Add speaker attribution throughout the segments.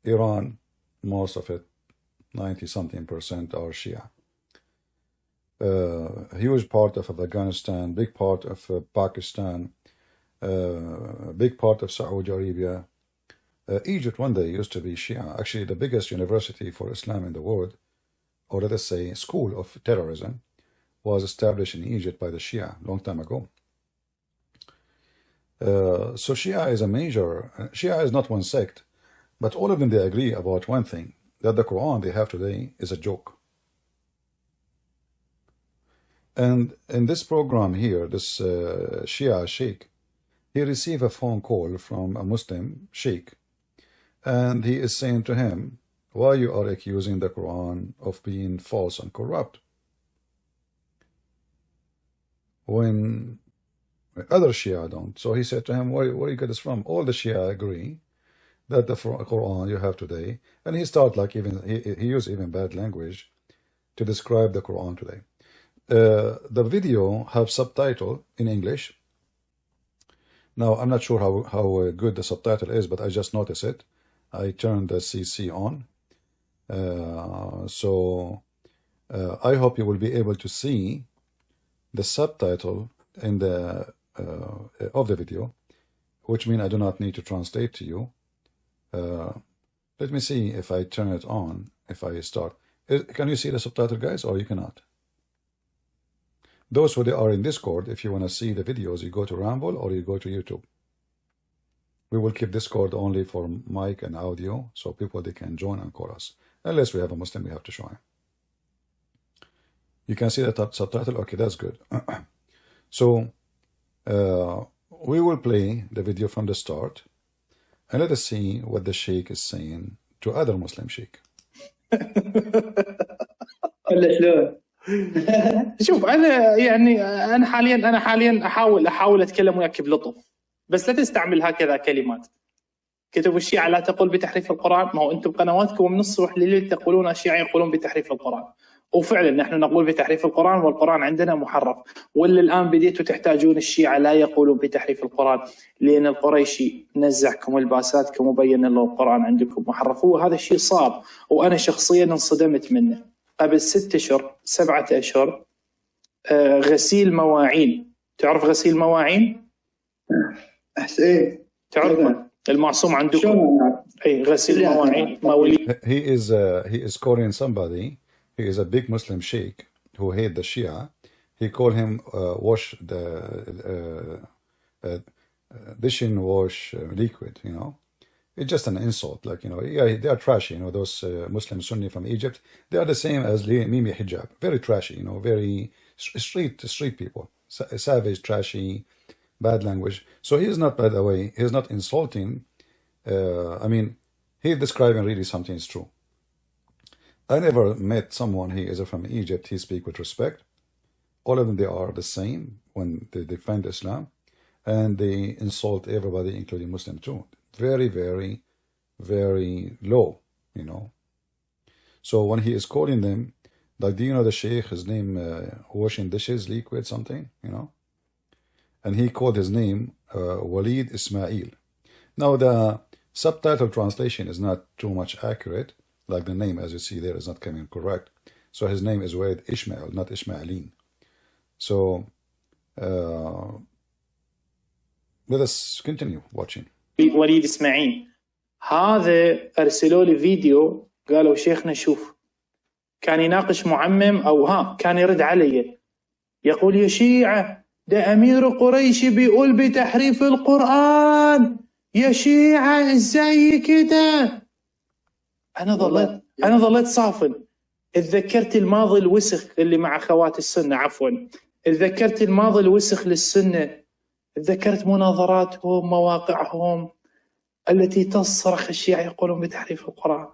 Speaker 1: Iran, most of it, 90-something% are Shia. A huge part of Afghanistan, big part of Pakistan, big part of Saudi Arabia. Egypt one day used to be Shia. Actually, the biggest university for Islam in the world, or let us say school of terrorism, was established in Egypt by the Shia long time ago. So Shia is a major, Shia is not one sect, but all of them, they agree about one thing, that the Quran they have today is a joke. And in this program here, this Shia sheikh, he received a phone call from a Muslim sheikh, and he is saying to him, why you are accusing the Quran of being false and corrupt, when other Shia don't? So he said to him, where you get this from? All the Shia agree that the Quran you have today, and he started like even, he used even bad language to describe the Quran today. The video have subtitle in English. Now, I'm not sure how good the subtitle is, but I just noticed it. I turned the CC on. I hope you will be able to see the subtitle in the of the video, which means I do not need to translate to you. Let me see if I turn it on, if I start. Can you see the subtitle, guys, or you cannot? Those who are in Discord, if you want to see the videos, you go to Rumble or you go to YouTube. We will keep Discord only for mic and audio, so people, they can join and call us. Unless we have a Muslim, we have to show him. You can see the subtitle? Okay, that's good. So, we will play the video from the start, and let us see what the Sheikh is saying to other Muslim Sheikh.
Speaker 2: شوف انا حاليا احاول اتكلم وياك بلطف، بس لا تستعمل هكذا كلمات. كتب الشيعة لا تقول بتحريف القرآن. ما هو انتم بقنواتكم من الصبح لليل تقولون الشيعة يقولون بتحريف القرآن، وفعلا نحن نقول بتحريف القرآن، والقرآن عندنا محرف. واللي الان بديتوا تحتاجون الشيعة لا يقولون بتحريف القرآن، لان القريشي نزعكم لباساتكم وبين له القرآن عندكم محرف. وهذا الشيء صار، وانا شخصيا انصدمت منه. قبل 6 أشهر 7 أشهر غسيل مواعين. تعرف غسيل مواعين؟
Speaker 3: ايه
Speaker 2: تعرف المعصوم عندكم؟ اي غسيل مواعين مواليد.
Speaker 1: He is calling somebody. He is a big Muslim sheikh who hate the Shia. He called him wash the dishing wash liquid, you know. It's just an insult, like, you know, yeah, they are trashy, you know, those Muslim Sunni from Egypt. They are the same as Mimi Hijab, very trashy, you know, very street people, savage, trashy, bad language. So he is not, by the way, he is not insulting. I mean, he is describing really something is true. I never met someone, he is from Egypt, he speaks with respect. All of them, they are the same when they defend Islam, and they insult everybody, including Muslim too. Very, very, very low, you know. So when he is calling them, like, do you know the Sheikh, his name, washing dishes, liquid, something, you know? And he called his name Walid Ismail. Now, the subtitle translation is not too much accurate, like the name, as you see there, is not coming correct. So his name is Walid Ishmael, not Ishmaelin. So, let us continue watching.
Speaker 2: وليد اسماعيل هذا ارسلوا لي فيديو، قالوا شيخنا شوف، كان يناقش معمم او كان يرد علي يقول يا شيعة ده امير قريش بيقول بتحريف القرآن، يا شيعة ازاي كده؟ انا ظليت صافن. اتذكرت الماضي الوسخ اللي مع اخوات السنة، عفوا اتذكرت الماضي الوسخ للسنة، تذكرت مناظراتهم، مواقعهم التي تصرخ الشيعة يقولون بتحريف القرآن.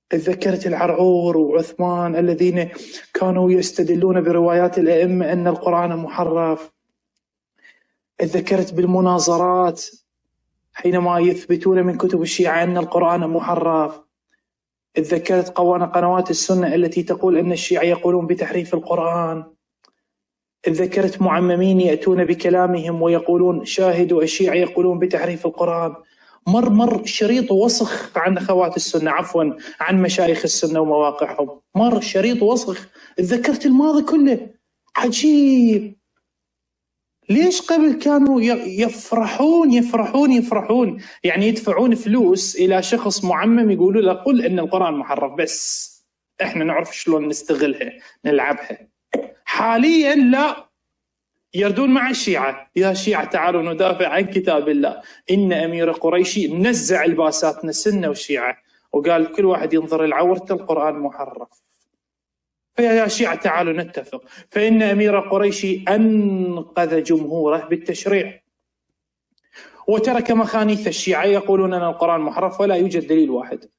Speaker 2: تذكرت العرعور وعثمان الذين كانوا يستدلون بروايات الأئمة أن القرآن محرف. تذكرت بالمناظرات حينما يثبتون من كتب الشيعة أن القرآن محرف. تذكرت قنوات السنة التي تقول أن الشيعة يقولون بتحريف القرآن. تذكرت معممين يأتون بكلامهم ويقولون شاهدوا الشيعة يقولون بتحريف القرآن. مر شريط وسخ عن أخوات السنة، عفوا عن مشايخ السنة ومواقعهم، مر شريط وسخ، تذكرت الماضي كله. عجيب. ليش قبل كانوا يفرحون يعني يدفعون فلوس إلى شخص معمم يقولوا له قل إن القرآن محرف، بس إحنا نعرف شلون نستغلها نلعبها. حاليا لا، يردون مع الشيعة، يا شيعة تعالوا ندافع عن كتاب الله، إن أمير قريشي نزع الباساتنا السنة والشيعة وقال كل واحد ينظر العورة القرآن محرف. فيا شيعة تعالوا نتفق، فإن أمير قريشي أنقذ جمهوره بالتشريع وترك مخانيث الشيعة يقولون أن القرآن محرف ولا يوجد دليل واحد،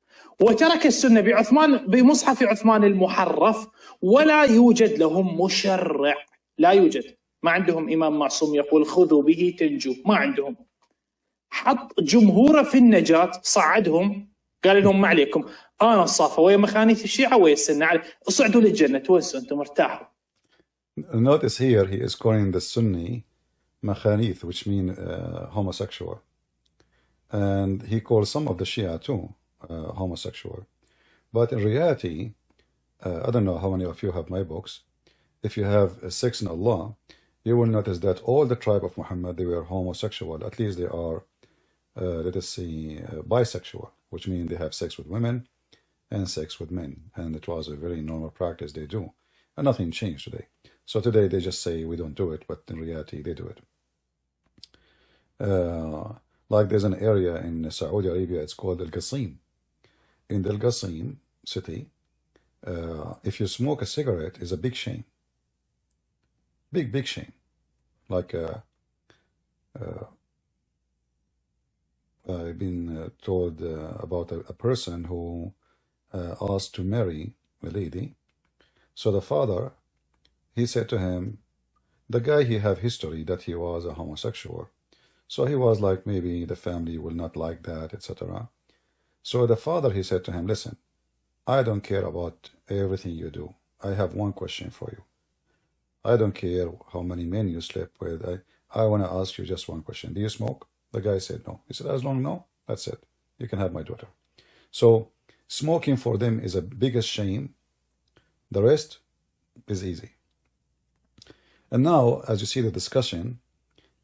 Speaker 2: وترك السنة بمصحف عثمان المحرف ولا يوجد لهم مشرع، لا يوجد، ما عندهم إمام معصوم يقول خذوا به تنجو، ما عندهم. حط جمهوره في النجاة، صعدهم قال لهم ما عليكم، أنا الصافة ويا مخانيث الشيعة ويا السنة، اصعدوا للجنة توسوا أنتم ارتاحوا.
Speaker 1: Notice here he is calling the Sunni makhanith, which mean homosexual. And he calls some of the Shia too homosexual. But in reality, I don't know how many of you have my books. If you have Sex in Allah, you will notice that all the tribe of Muhammad, they were homosexual. At least they are, let us see, bisexual, which means they have sex with women and sex with men. And it was a very normal practice they do. And nothing changed today. So today they just say we don't do it, but in reality they do it. Like there's an area in Saudi Arabia, it's called Al Qasim. In the Al Qasim city, if you smoke a cigarette, is a big shame. Big shame. Like I've been told about a person who asked to marry a lady. So the father, he said to him, the guy, he have history that he was a homosexual. So he was like, maybe the family will not like that, etc. So the father, he said to him, listen, I don't care about everything you do. I have one question for you. I don't care how many men you slept with. I want to ask you just one question. Do you smoke? The guy said no. He said, as long no, that's it. You can have my daughter. So smoking for them is a biggest shame. The rest is easy. And now, as you see, the discussion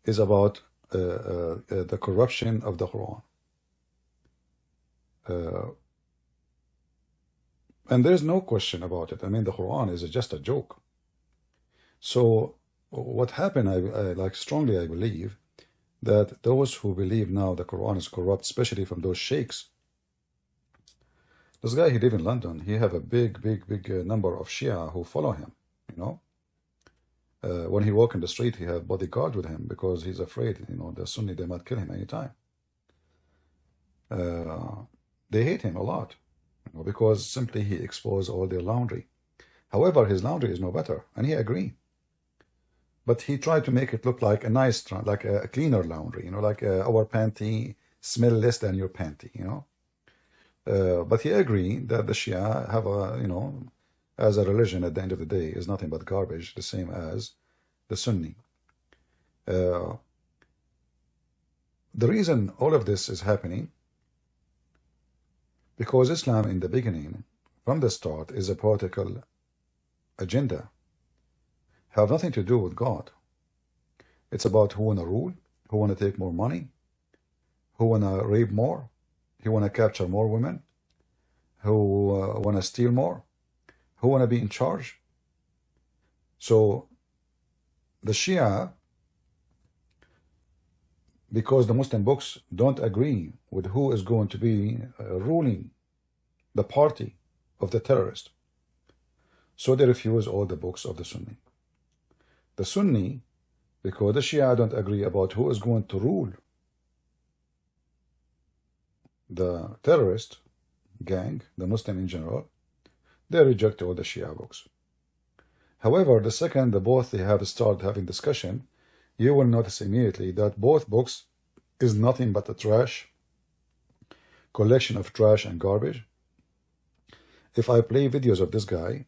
Speaker 1: is about the corruption of the Quran. And there's no question about it. I mean, the Quran is just a joke. So what happened, I strongly I believe, that those who believe now the Quran is corrupt, especially from those sheikhs. This guy, he lives in London. He have a big number of Shia who follow him, you know. When he walk in the street, he have bodyguard with him because he's afraid, you know, the Sunni, they might kill him anytime. They hate him a lot, you know, because simply he exposed all their laundry. However, his laundry is no better, and he agreed. But he tried to make it look like a nice, like a cleaner laundry, you know, like our panty smell less than your panty, you know. But he agreed that the Shia have a, you know, as a religion at the end of the day is nothing but garbage, the same as the Sunni. The reason all of this is happening, because Islam in the beginning, from the start, is a political agenda. Have nothing to do with God. It's about who want to rule, who want to take more money, who want to rape more, who want to capture more women, who want to steal more, who want to be in charge. So the Shia, because the Muslim books don't agree with who is going to be ruling the party of the terrorist, so they refuse all the books of the Sunni. The Sunni, because the Shia don't agree about who is going to rule the terrorist gang, the Muslim in general, they reject all the Shia books. However, the second they have started having discussion, you will notice immediately that both books is nothing but a trash, collection of trash and garbage. If I play videos of this guy,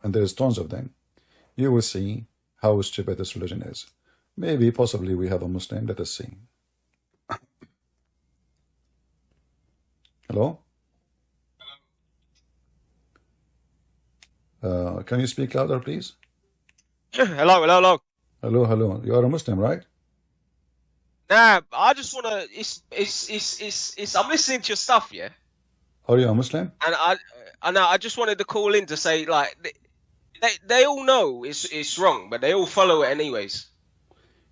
Speaker 1: and there's tons of them, you will see how stupid this religion is. Maybe, possibly, we have a Muslim. Let us see. Hello? Can you speak louder, please?
Speaker 4: Hello.
Speaker 1: Hello, hello. You are a Muslim, right?
Speaker 4: Nah, I just wanna. It's. I'm listening to your stuff, yeah.
Speaker 1: Are you a Muslim?
Speaker 4: And I just wanted to call in to say, like, they all know it's wrong, but they all follow it anyways.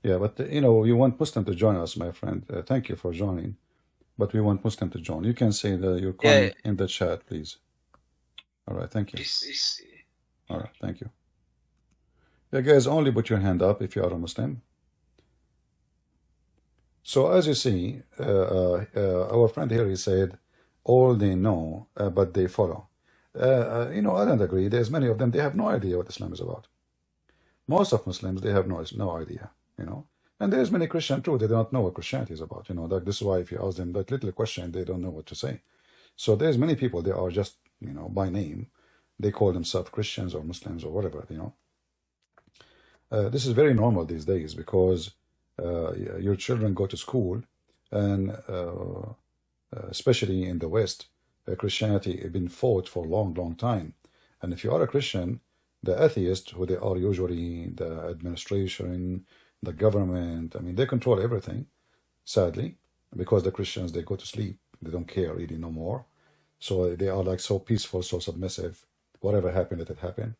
Speaker 1: Yeah, but you know, you want Muslim to join us, my friend. Thank you for joining. But we want Muslim to join. You can say your comment in the chat, please. All right, thank you. All right, thank you. Yeah, guys, only put your hand up if you are a Muslim. So as you see, our friend here, he said, all they know, but they follow. You know, I don't agree. There's many of them, they have no idea what Islam is about. Most of Muslims, they have no idea, you know. And there's many Christians too, they don't know what Christianity is about, you know. Like this is why if you ask them that little question, they don't know what to say. So there's many people, they are just, you know, by name, they call themselves Christians or Muslims or whatever, you know. This is very normal these days because your children go to school and especially in the West, Christianity has been fought for a long time. And if you are a Christian, the atheists, who they are usually the administration, the government, I mean, they control everything, sadly, because the Christians, they go to sleep. They don't care really no more. So they are like so peaceful, so submissive. Whatever happened, let it happen.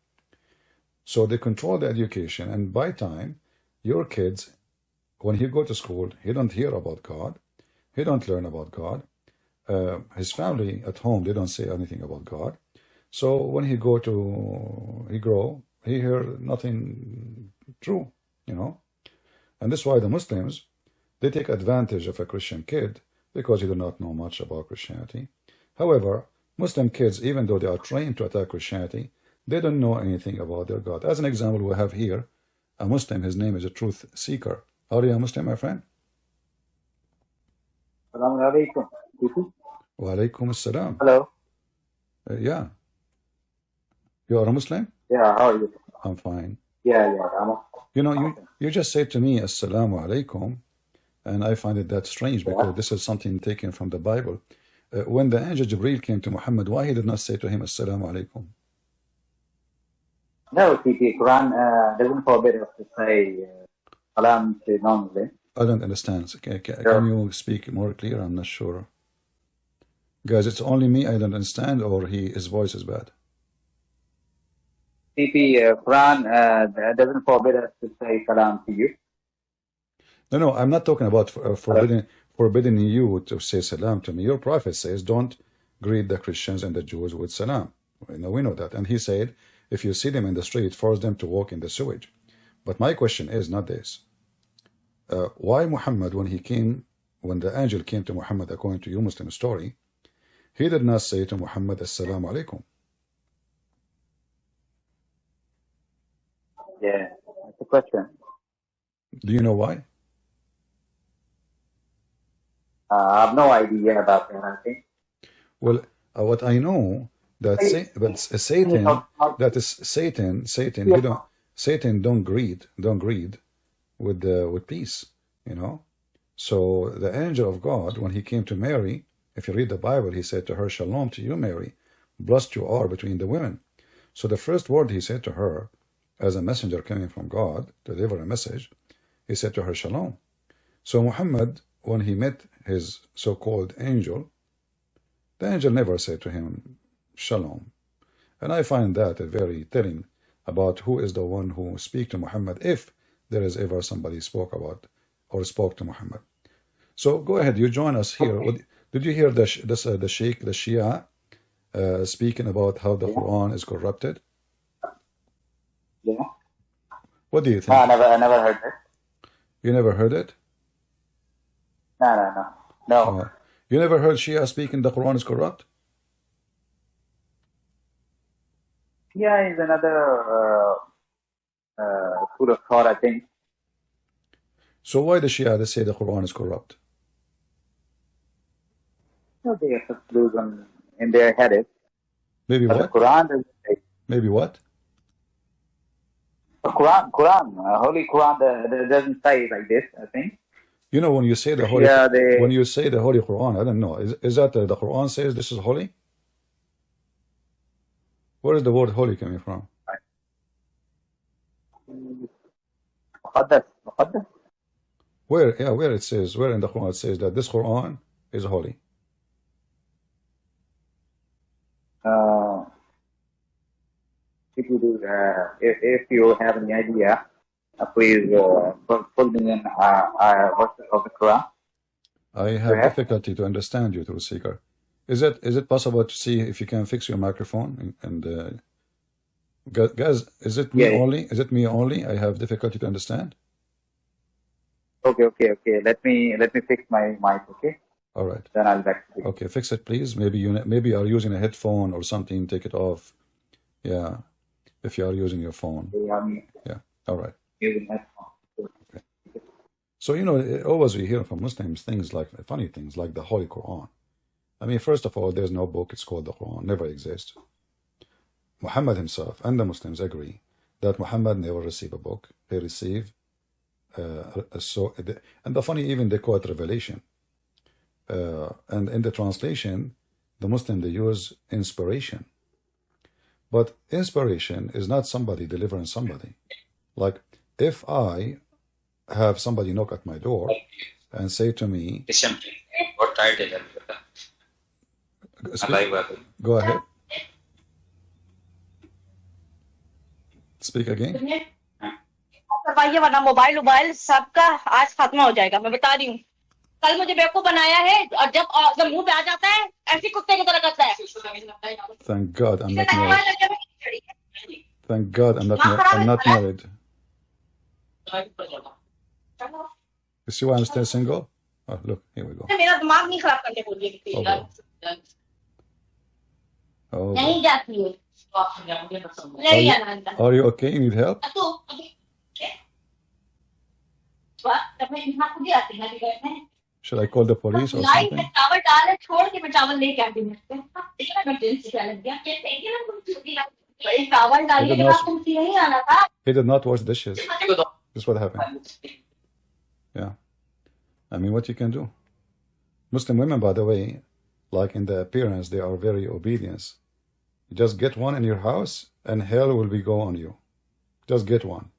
Speaker 1: So they control the education. And by time, your kids, when he go to school, he don't hear about God. He don't learn about God. His family at home, they don't say anything about God. So when he grow, he hear nothing true, you know. And that's why the Muslims, they take advantage of a Christian kid because he do not know much about Christianity. However, Muslim kids, even though they are trained to attack Christianity, they don't know anything about their God. As an example, we have here a Muslim, his name is a truth seeker. Are you a Muslim, my friend?
Speaker 3: Assalamu alaikum.
Speaker 1: Wa alaikum assalam.
Speaker 3: Hello.
Speaker 1: Yeah. You are a Muslim?
Speaker 3: Yeah, how are you?
Speaker 1: I'm fine.
Speaker 3: Yeah.
Speaker 1: You know, you just said to me, Assalamu alaikum, and I find it that strange because this is something taken from the Bible. When the angel Jibreel came to Muhammad, why he did not say to him, Assalamu alaikum?
Speaker 3: No, the Quran doesn't forbid us to say salam to non-Muslims.
Speaker 1: I don't understand. Can you speak more clear? I'm not sure. Guys, it's only me I don't understand, or his voice is bad?
Speaker 3: The Quran doesn't forbid us to say salam to you.
Speaker 1: No, I'm not talking about forbidding you to say salam to me. Your prophet says, don't greet the Christians and the Jews with salam. We know that. And he said, if you see them in the street, force them to walk in the sewage. But my question is not this. Why Muhammad, when the angel came to Muhammad, according to your Muslim story, he did not say to Muhammad, Assalamu alaikum?
Speaker 3: Yeah, that's a question.
Speaker 1: Do you know why?
Speaker 3: I have no idea about that, I think.
Speaker 1: Well, what I know that Satan don't greet with peace, you know. So the angel of God, when he came to Mary, if you read the Bible, he said to her, Shalom to you, Mary, blessed you are between the women. So the first word he said to her, as a messenger coming from God to deliver a message, he said to her, Shalom. So Muhammad, when he met his so-called angel, the angel never said to him, Shalom. And I find that very telling about who is the one who speak to Muhammad, if there is ever somebody spoke to Muhammad. So go ahead, you join us here. Okay. Did you hear the Sheikh, the Shia, speaking about how the Quran is corrupted?
Speaker 3: Yeah.
Speaker 1: What do you think?
Speaker 3: I never heard it.
Speaker 1: You never heard it?
Speaker 3: No.
Speaker 1: You never heard Shia speaking the Quran is corrupt?
Speaker 3: Yeah, is another school of thought, I think.
Speaker 1: So why the Shia they say the Quran is corrupt?
Speaker 3: So they have conclusion in their head.
Speaker 1: Maybe
Speaker 3: but
Speaker 1: what?
Speaker 3: The Quran doesn't say.
Speaker 1: Maybe what?
Speaker 3: Quran, Holy Quran doesn't say like this, I think.
Speaker 1: You know, when you say the Holy,
Speaker 3: Yeah,
Speaker 1: when you say the Holy Quran, I don't know, is that the Quran says this is holy? Where is the word holy coming from?
Speaker 3: مقدس.
Speaker 1: Where, yeah, where it says, where in the Quran it says that this Quran is holy?
Speaker 3: If you do, if you have any idea, please put me in verses of the Quran.
Speaker 1: I have difficulty to understand you, Truth Seeker. Is it possible to see if you can fix your microphone? And guys, is it me only? Is it me only? I have difficulty to understand.
Speaker 3: Okay. Let me fix my mic. Okay.
Speaker 1: All right.
Speaker 3: Then I'll back to you.
Speaker 1: Okay, fix it, please. Maybe you are using a headphone or something. Take it off. Yeah, if you are using your phone. Yeah. All right.
Speaker 3: Using headphones.
Speaker 1: Okay. So always we hear from Muslims things like funny things like the Holy Quran. I mean, first of all, there's no book. It's called the Quran. Never exists. Muhammad himself and the Muslims agree that Muhammad never received a book. He received and the funny, even they call it revelation. And in the translation, the Muslim, they use inspiration. But inspiration is not somebody delivering somebody. Like if I have somebody knock at my door and say to me, go ahead. Speak again.
Speaker 5: करवाइए वरना mobile सबका आज खत्म हो जाएगा मैं बता रही हूँ कल मुझे बेवकूफ बनाया है और जब मुंह पे आ जाता है ऐसी कुत्ते की तरह करता है
Speaker 1: Thank God I'm not married. Thank God I'm not married. You see why I'm still single? Oh, look, here we go.
Speaker 5: मेरा दिमाग नहीं खराब करने बोलिए नहीं जाती है
Speaker 1: Are you okay? You need help? Should I call the police or something? He did not wash dishes. This is what happened. Yeah. I mean, what you can do. Muslim women, by the way, like in the appearance, they are very obedient. Just get one in your house and hell will be go on you. Just get one.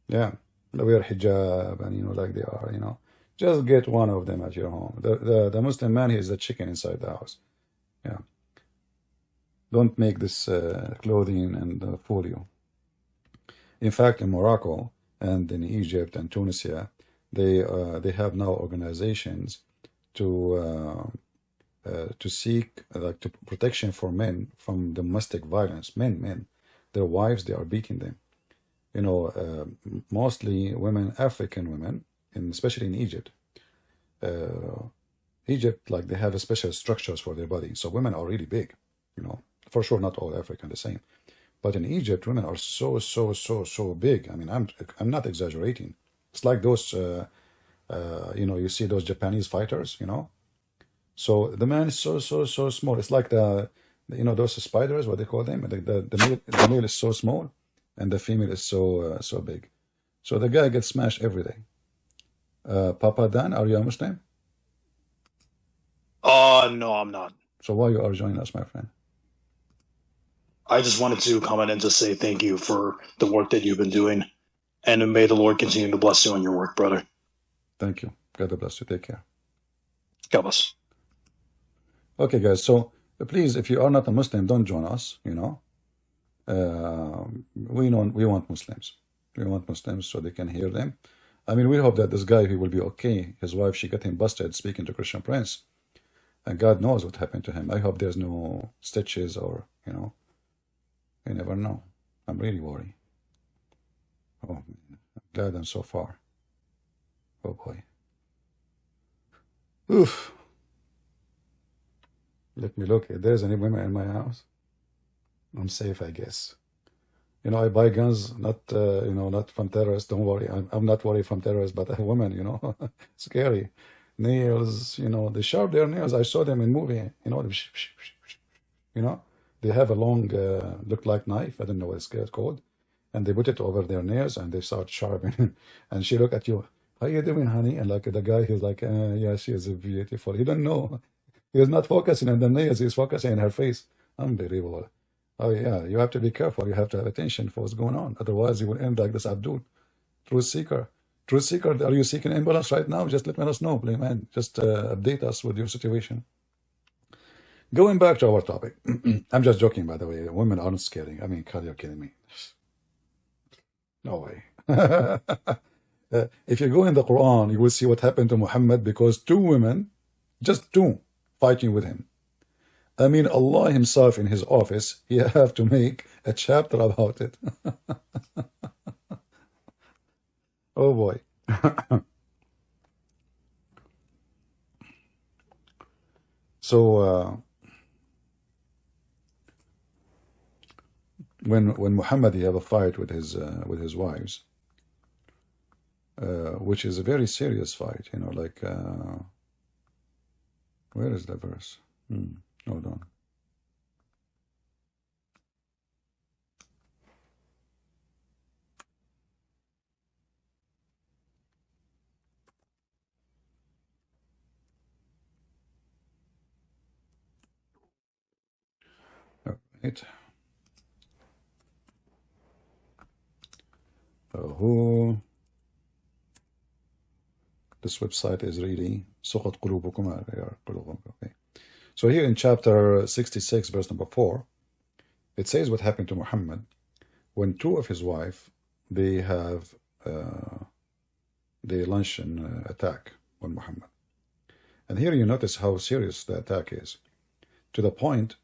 Speaker 1: Yeah. They wear hijab and, like they are, Just get one of them at your home. The Muslim man, he is a chicken inside the house. Yeah. Don't make this clothing and fool you. In fact, in Morocco and in Egypt and Tunisia, they have now organizations to seek to protection for men from domestic violence. Men, their wives, they are beating them. Mostly women, African women, and especially in Egypt. Egypt, like they have a special structures for their body. So women are really big, For sure, not all African the same. But in Egypt, women are so big. I mean, I'm not exaggerating. It's like those, you see those Japanese fighters, So the man is so small. It's like those spiders, what they call them. The male is so small, and the female is so big. So the guy gets smashed every day. Papa Dan, are you a Muslim?
Speaker 6: No, I'm not.
Speaker 1: So why you are joining us, my friend?
Speaker 6: I just wanted to comment and just say thank you for the work that you've been doing, and may the Lord continue to bless you on your work, brother.
Speaker 1: Thank you. God bless you. Take care.
Speaker 6: God bless.
Speaker 1: Okay, guys. So please, if you are not a Muslim, don't join us. We want Muslims. We want Muslims so they can hear them. I mean, we hope that this guy, he will be okay. His wife, she got him busted speaking to Christian Prince. And God knows what happened to him. I hope there's no stitches or, you never know. I'm really worried. Oh, man. I'm glad I'm so far. Oh, boy. Oof. Let me look. If there's any women in my house, I'm safe, I guess. I buy guns, not, not from terrorists. Don't worry. I'm not worried from terrorists, but women, scary. Nails, they sharp their nails. I saw them in movie, they have a long, look like knife. I don't know what it's called. and they put it over their nails and they start sharpening. And she look at you, how you doing, honey? And like the guy, he's like, yeah, she is beautiful. He don't know. He's not focusing on the nails. He's focusing on her face. Unbelievable. Oh yeah, you have to be careful. You have to have attention for what's going on. Otherwise, you will end like this Abdul. Truth seeker. Truth seeker, are you seeking ambulance right now? Just let us know, please, man. Just update us with your situation. Going back to our topic. I'm just joking, by the way. Women aren't scaring. I mean, God, you're kidding me. No way. If you go in the Quran, you will see what happened to Muhammad because two women, just two, fighting with him. I mean, Allah himself in his office, he have to make a chapter about it. Oh boy. So when Muhammad he have a fight with his wives, which is a very serious fight, you know, like where is the verse? Hold on. Right. Who? This website is really سقط قلوبكم. Okay. So here in chapter 66, verse number 4, it says what happened to Muhammad when two of his wives they have they launch an attack on Muhammad. And here you notice how serious the attack is. To the point,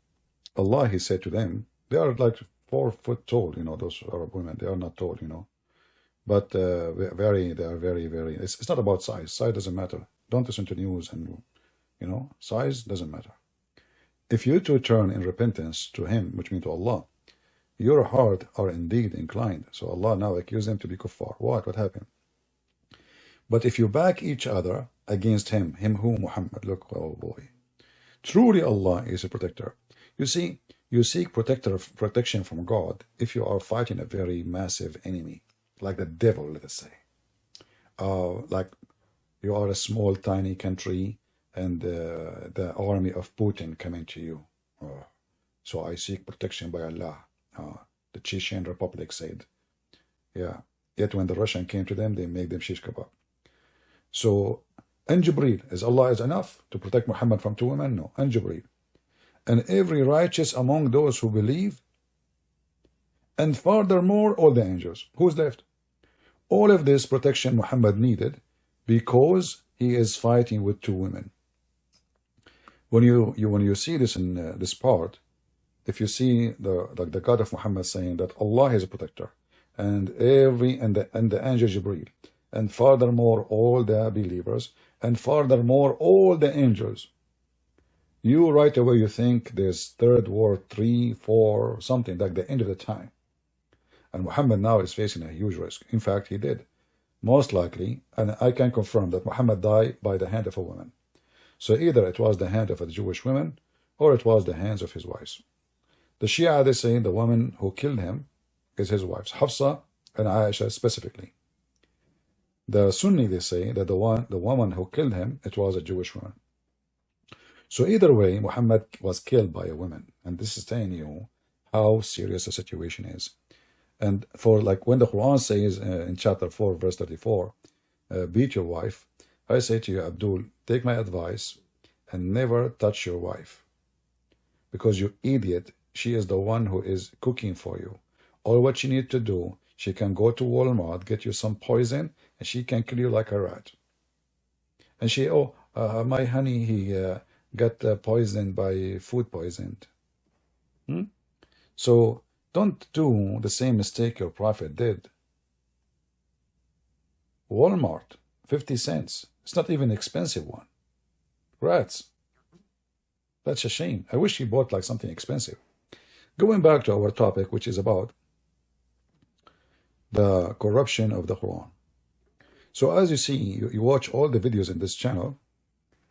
Speaker 1: Allah, he said to them, they are like 4 foot tall, you know, those Arab women, they are not tall, you know. But they are very, it's not about size. Size doesn't matter. Don't listen to news and, you know, size doesn't matter. If you two turn in repentance to him, which means to Allah, your heart are indeed inclined. So Allah now accuse them to be kuffar. What happened? But if you back each other against him who Muhammad, look, oh boy. Truly Allah is a protector. You see, you seek protection from God if you are fighting a very massive enemy, like the devil, let us say. Like you are a small, tiny country and the army of Putin coming to you. So I seek protection by Allah. The Chechen Republic said. Yeah. Yet when the Russian came to them, they made them shish kebab. So, and Jibreel, is Allah is enough to protect Muhammad from two women? No. And Jibreel. And every righteous among those who believe. And furthermore, all the angels. Who's left? All of this protection Muhammad needed because he is fighting with two women. When you see this in this part, if you see the God of Muhammad saying that Allah is a protector, and the angel Jibreel, and furthermore all the believers, and furthermore all the angels, you right away you think there's third world, 3, 4, something like the end of the time. And Muhammad now is facing a huge risk. In fact, he did. Most likely, and I can confirm that Muhammad died by the hand of a woman. So either it was the hand of a Jewish woman, or it was the hands of his wives. The Shia, they say the woman who killed him is his wives, Hafsa and Aisha specifically. The Sunni, they say that the woman who killed him, it was a Jewish woman. So either way, Muhammad was killed by a woman. And this is telling you how serious the situation is. And for like when the Quran says in chapter 4, verse 34, beat your wife, I say to you, Abdul, take my advice and never touch your wife. Because you idiot, she is the one who is cooking for you. All what she needs to do, she can go to Walmart, get you some poison, and she can kill you like a rat. And she, my honey, he got poisoned by food poisoned. So don't do the same mistake your prophet did. Walmart, 50 cents. It's not even an expensive one. Rats. That's a shame. I wish he bought like something expensive. Going back to our topic, which is about the corruption of the Quran. So as you see, you watch all the videos in this channel,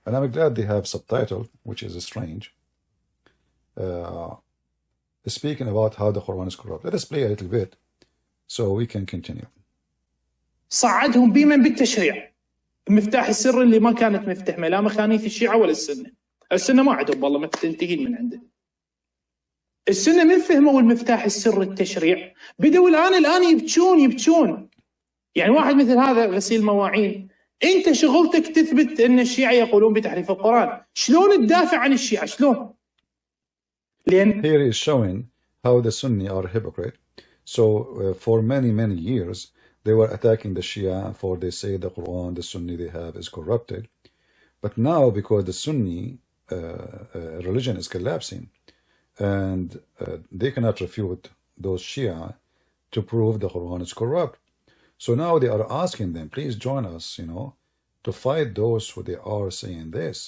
Speaker 1: and I'm glad they have subtitle, which is strange, speaking about how the Quran is corrupt. Let us play a little bit So we can continue.
Speaker 2: صعدهم بمن بالتشريع. المفتاح السري اللي ما كانت مفتحمه لا مخانيث الشيعة ولا السنة. السنة ما عندهم والله متنتقين من عنده. السنة من فهموا المفتاح السري التشريع بدوا الآن يبكون. يعني واحد مثل هذا غسيل مواعين، أنت شغلتك تثبت أن الشيعة يقولون بتحريف القرآن، شلون تدافع عن الشيعة؟ شلون؟ لأن
Speaker 1: Here is showing how the Sunni are hypocrite. So for many years they were attacking the Shia for they say the Quran, the Sunni they have is corrupted. But now because the Sunni religion is collapsing and they cannot refute those Shia to prove the Quran is corrupt. So now they are asking them, please join us, to fight those who they are saying this.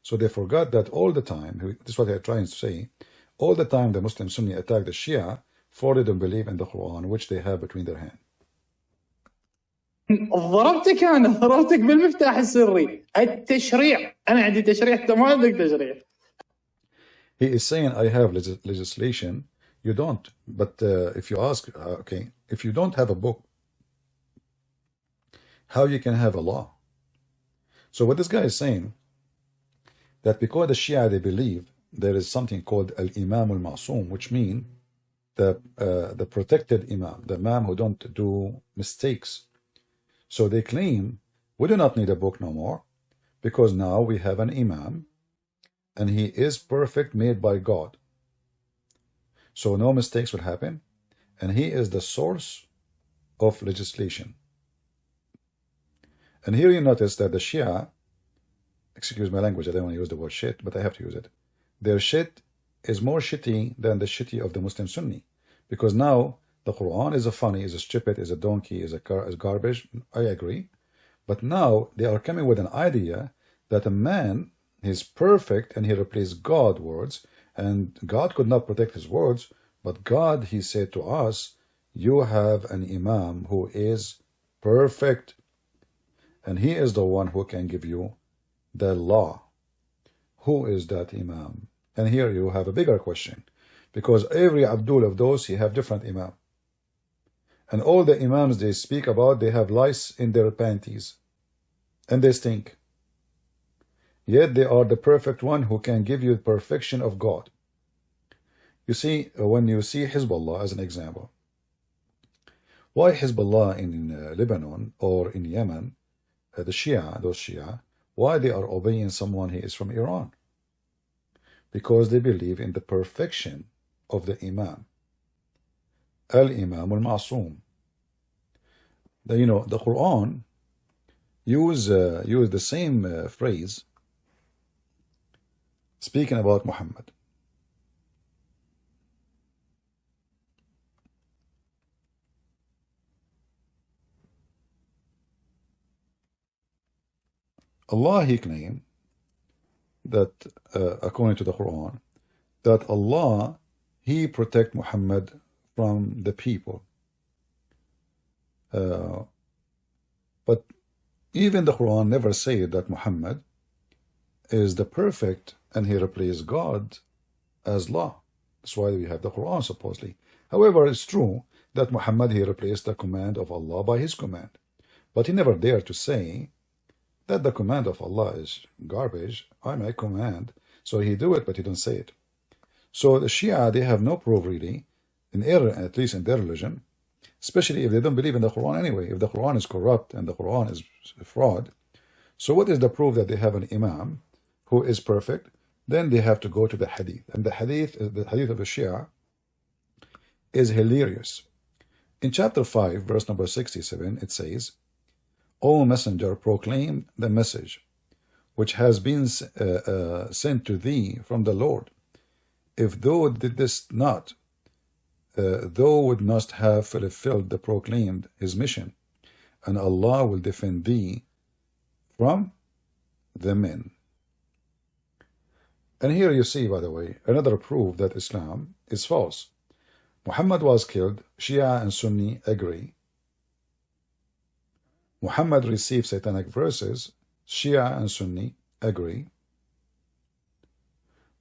Speaker 1: So they forgot that all the time, this is what they are trying to say, all the time the Muslim Sunni attack the Shia for they don't believe in the Quran, which they have between their hands.
Speaker 2: ضربتك بالمفتاح السري التشريع. أنا عندي تشريع، أنت ما عندك تشريع.
Speaker 1: He is saying, I have legislation, you don't. But if you ask, okay, if you don't have a book, how you can have a law? So what this guy is saying, that because the Shia, they believe there is something called al-Imam al-Ma'soom, which means the protected Imam, the Imam who don't do mistakes. So they claim, we do not need a book no more, because now we have an Imam, and he is perfect, made by God. So no mistakes will happen, and he is the source of legislation. And here you notice that the Shia, excuse my language, I don't want to use the word shit, but I have to use it. Their shit is more shitty than the shitty of the Muslim Sunni. Because now the Quran is a funny, is a stupid, is a donkey, is garbage. I agree. But now they are coming with an idea that a man is perfect and he replaced God's words, and God could not protect his words, but God, he said to us, you have an Imam who is perfect, and he is the one who can give you the law. Who is that Imam? And here you have a bigger question, because every Abdul of those, he have different Imam. And all the Imams they speak about, they have lice in their panties, and they stink. Yet they are the perfect one who can give you the perfection of God. You see, when you see Hezbollah as an example, why Hezbollah in Lebanon or in Yemen, the Shia, those Shia, why they are obeying someone who is from Iran? Because they believe in the perfection of the Imam. Al-Imam al-Ma'soom. The Quran use the same phrase speaking about Muhammad. Allah, he claimed that, according to the Quran, that Allah, he protect Muhammad from the people. But even the Quran never said that Muhammad is the perfect and he replaced God as law. That's why we have the Quran, supposedly. However, it's true that Muhammad, he replaced the command of Allah by his command. But he never dared to say that the command of Allah is garbage. I make command. So he do it, but he don't say it. So the Shia, they have no proof really, in error, at least in their religion, especially if they don't believe in the Quran anyway. If the Quran is corrupt and the Quran is fraud, so what is the proof that they have an Imam who is perfect? Then they have to go to the Hadith. And the Hadith of the Shia is hilarious. In chapter 5, verse number 67, it says, O Messenger, proclaim the message which has been sent to thee from the Lord. If thou didst not, thou would not have fulfilled the proclaimed his mission, and Allah will defend thee from the men. And here you see, by the way, another proof that Islam is false. Muhammad was killed. Shia and Sunni agree. Muhammad received satanic verses. Shia and Sunni agree.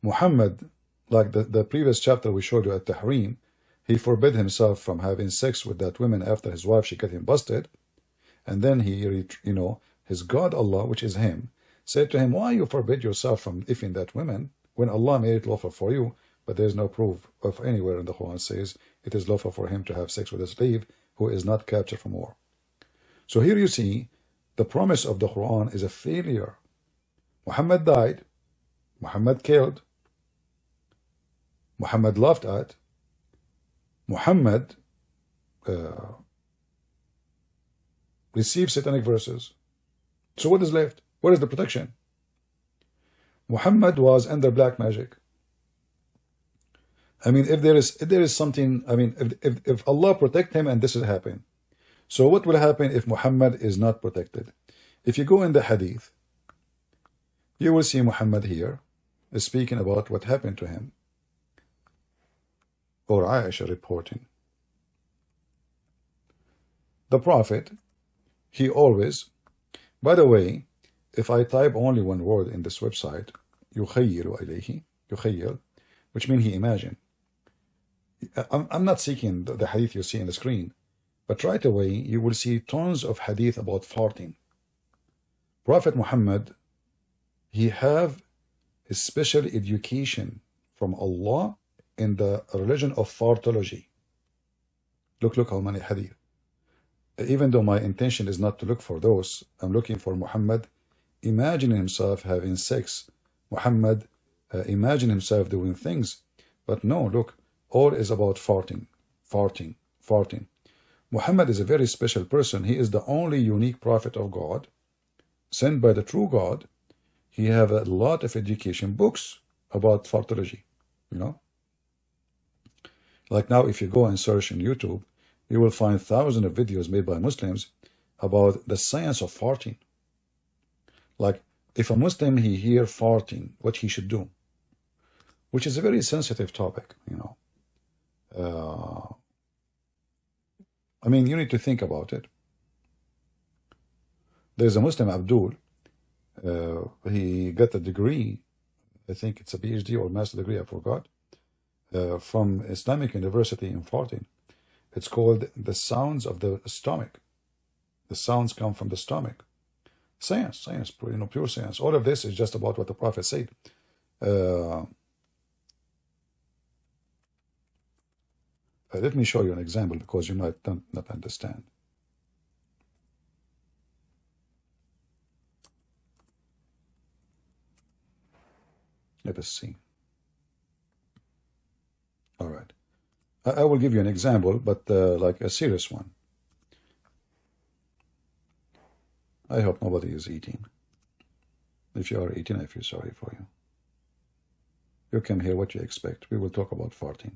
Speaker 1: Muhammad, like the previous chapter we showed you at Tahrim, he forbid himself from having sex with that woman after his wife, she got him busted. And then he, you know, his God Allah, which is him, said to him, why you forbid yourself from ifing that woman when Allah made it lawful for you? But there's no proof of anywhere in the Quran says it is lawful for him to have sex with a slave who is not captured from war. So here you see the promise of the Quran is a failure. Muhammad died, Muhammad killed, Muhammad laughed at, Muhammad received satanic verses. So what is left? What is the protection? Muhammad was under black magic. I mean, if there is something, I mean, if Allah protect him and this will happen. So what will happen if Muhammad is not protected? If you go in the hadith, you will see Muhammad here speaking about what happened to him, or Aisha reporting. The Prophet, he always, by the way, if I type only one word in this website, يُخَيِّلُ إِلَيْهِ, يُخَيِّل, which means he imagined. I'm not seeking the hadith you see on the screen, but right away you will see tons of hadith about farting. Prophet Muhammad, he have a special education from Allah in the religion of fartology. Look how many hadith. Even though my intention is not to look for those, I'm looking for Muhammad imagining himself having sex. Muhammad imagine himself doing things. But no, look, all is about farting, farting, farting. Muhammad is a very special person. He is the only unique prophet of God, sent by the true God. He have a lot of education books about fartology, you know. Like now, if you go and search on YouTube, you will find thousands of videos made by Muslims about the science of farting. Like, if a Muslim, he hear farting, what he should do, which is a very sensitive topic, you know. I mean, you need to think about it. There's a Muslim, Abdul, he got a degree, I think it's a PhD or master degree, I forgot, from Islamic University in farting. It's called the sounds of the stomach. The sounds come from the stomach. Science, you know, pure science. All of this is just about what the Prophet said. Let me show you an example because you might not understand. Let us see. All right. I will give you an example, but like a serious one. I hope nobody is eating. If you are eating, I feel sorry for you. You came here, what you expect. We will talk about farting.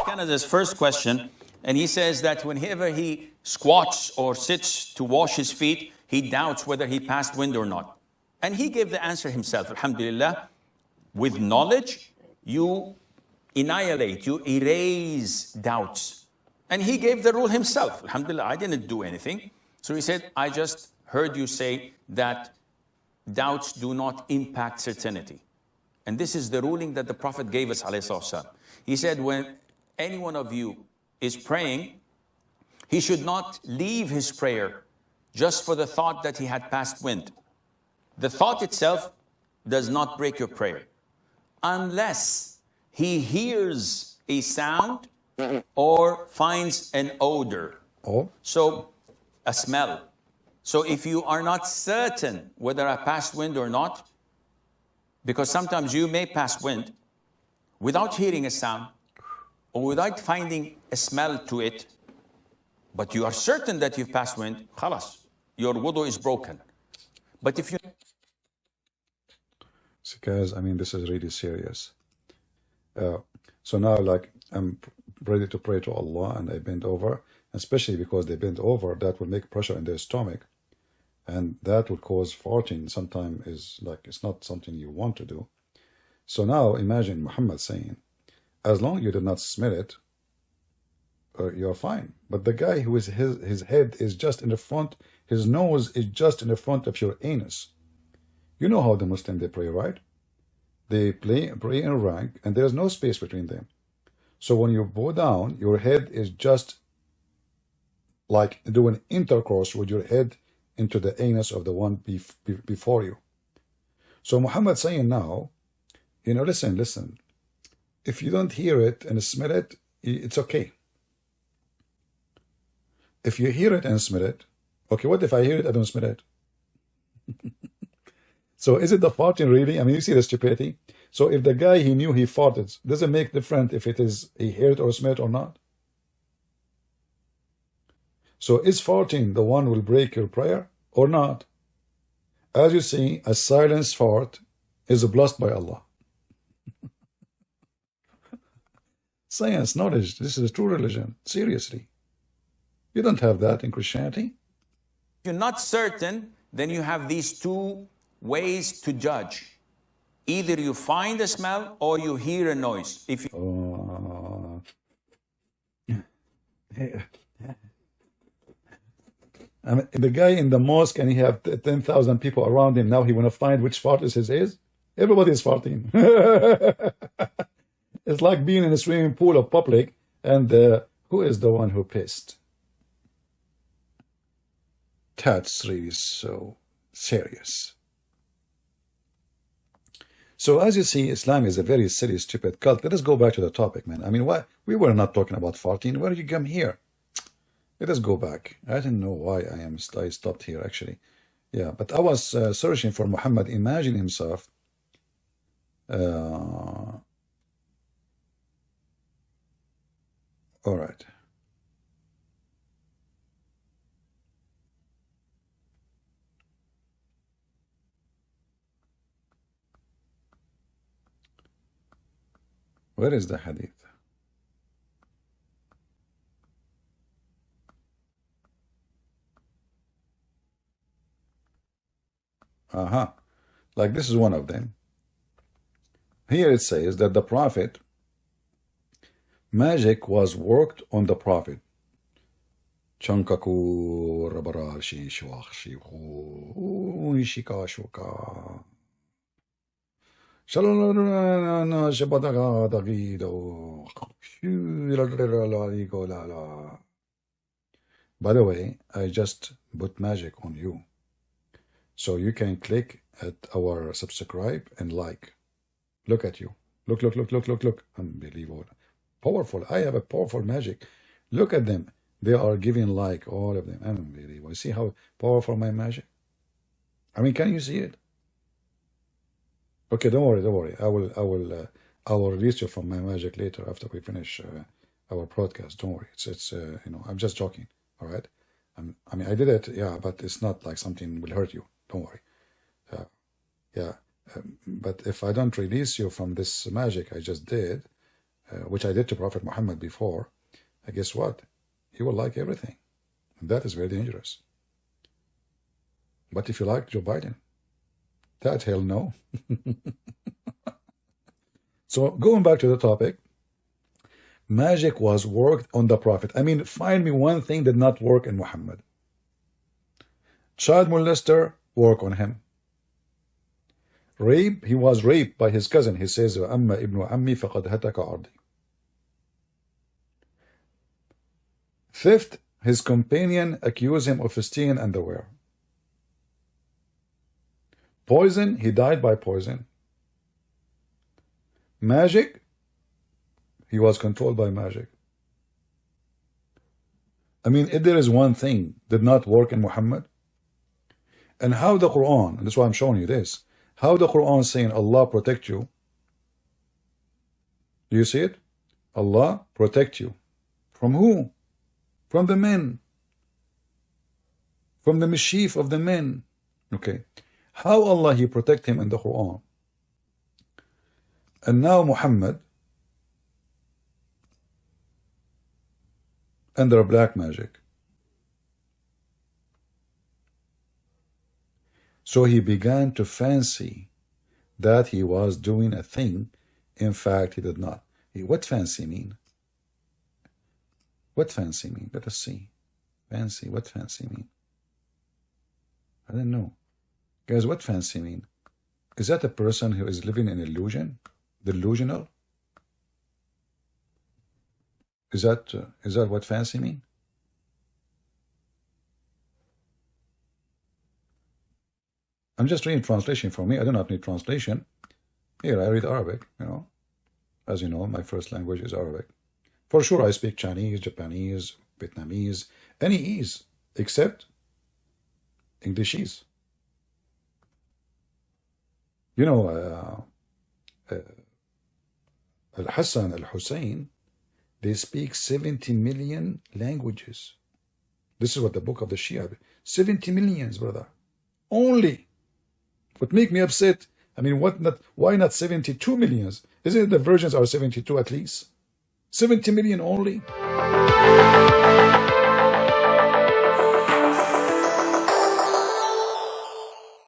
Speaker 7: Canada's first question, and he says that whenever he squats or sits to wash his feet, he doubts whether he passed wind or not. And he gave the answer himself, alhamdulillah. With knowledge, you annihilate, you erase doubts. And he gave the rule himself, alhamdulillah, I didn't do anything. So he said, I just heard you say that doubts do not impact certainty. And this is the ruling that the Prophet gave us, alayhi salatu. He said, when any one of you is praying, he should not leave his prayer just for the thought that he had passed wind. The thought itself does not break your prayer, unless he hears a sound or finds an odor. So, a smell. So if you are not certain whether I passed wind or not, because sometimes you may pass wind without hearing a sound or without finding a smell to it, but you are certain that you've passed wind, khalas, your wudu is broken. But if you...
Speaker 1: Guys, I mean, this is really serious. So now, like, I'm ready to pray to Allah and I bend over, especially because they bend over, that will make pressure in their stomach. And that will cause farting. Sometimes is like, it's not something you want to do. So now imagine Muhammad saying, as long as you do not smell it, you're fine. But the guy who is his head is just in the front, his nose is just in the front of your anus. You know how the Muslim they pray, right? They pray in rank, and there's no space between them. So when you bow down, your head is just like doing intercourse with your head into the anus of the one before you. So Muhammad saying now, you know, listen. If you don't hear it and smell it, it's okay. If you hear it and smell it, okay, what if I hear it, I don't smell it? So is it the farting really? I mean, you see the stupidity? So if the guy, he knew he farted, does it make difference if it is he heard or smelled or not? So is farting the one will break your prayer or not? As you see, a silenced fart is blessed by Allah. Science, knowledge, this is a true religion. Seriously. You don't have that in Christianity.
Speaker 7: If you're not certain, then you have these two ways to judge. Either you find a smell or you hear a noise. If you
Speaker 1: I mean, the guy in the mosque and he have 10,000 people around him. Now he want to find which fart is his. Everybody is farting. It's like being in a swimming pool of public and who is the one who pissed? That's really so serious. So as you see, Islam is a very silly, stupid cult. Let us go back to the topic, man. I mean, why we were not talking about farting. Where did you come here? Let us go back. I don't know why I stopped here, actually. Yeah, but I was searching for Muhammad. Imagine himself. All right. Where is the hadith? Like this is one of them. Here it says that the Prophet, magic was worked on the Prophet. Chankaku rabarar shi shwach shi shika shuka. By the way, I just put magic on you. So you can click at our subscribe and like. Look at you. Look. Unbelievable. Powerful. I have a powerful magic. Look at them. They are giving like, all of them. Unbelievable. You see how powerful my magic? I mean, can you see it? Okay, don't worry. I will release you from my magic later after we finish our broadcast. Don't worry. It's you know, I'm just joking. All right. I mean, I did it. Yeah, but it's not like something will hurt you. Don't worry. But if I don't release you from this magic I just did, which I did to Prophet Muhammad before, guess what? He will like everything. And that is very dangerous. But if you like Joe Biden, that hell no. So going back to the topic, magic was worked on the Prophet. I mean, find me one thing did not work in Muhammad. Child molester, work on him. Rape, he was raped by his cousin. He says, "Amma ibn ammi faqad hataka ardi." Theft, his companion accused him of stealing underwear. Poison, he died by poison. Magic, he was controlled by magic. I mean, if there is one thing did not work in Muhammad, and how the Quran, and that's why I'm showing you this, how the Quran saying Allah protect you. Do you see it? Allah protect you. From who? From the men. From the mischief of the men. Okay. How Allah he protect him in the Quran. And now Muhammad under black magic. So he began to fancy that he was doing a thing. In fact, he did not. What fancy mean? What fancy mean? Let us see. Fancy, what fancy mean? I don't know. Guys, what fancy mean? Is that a person who is living in illusion? Delusional? Is that what fancy mean? I'm just reading translation for me. I do not need translation. Here, I read Arabic, you know. As you know, my first language is Arabic. For sure, I speak Chinese, Japanese, Vietnamese, any ease, except Englishese. You know, Al-Hassan, Al-Hussein, they speak 70 million languages. This is what the book of the Shia, 70 millions, brother. Only. What make me upset, I mean, why not 72 millions? Isn't it the versions are 72 at least? 70 million only?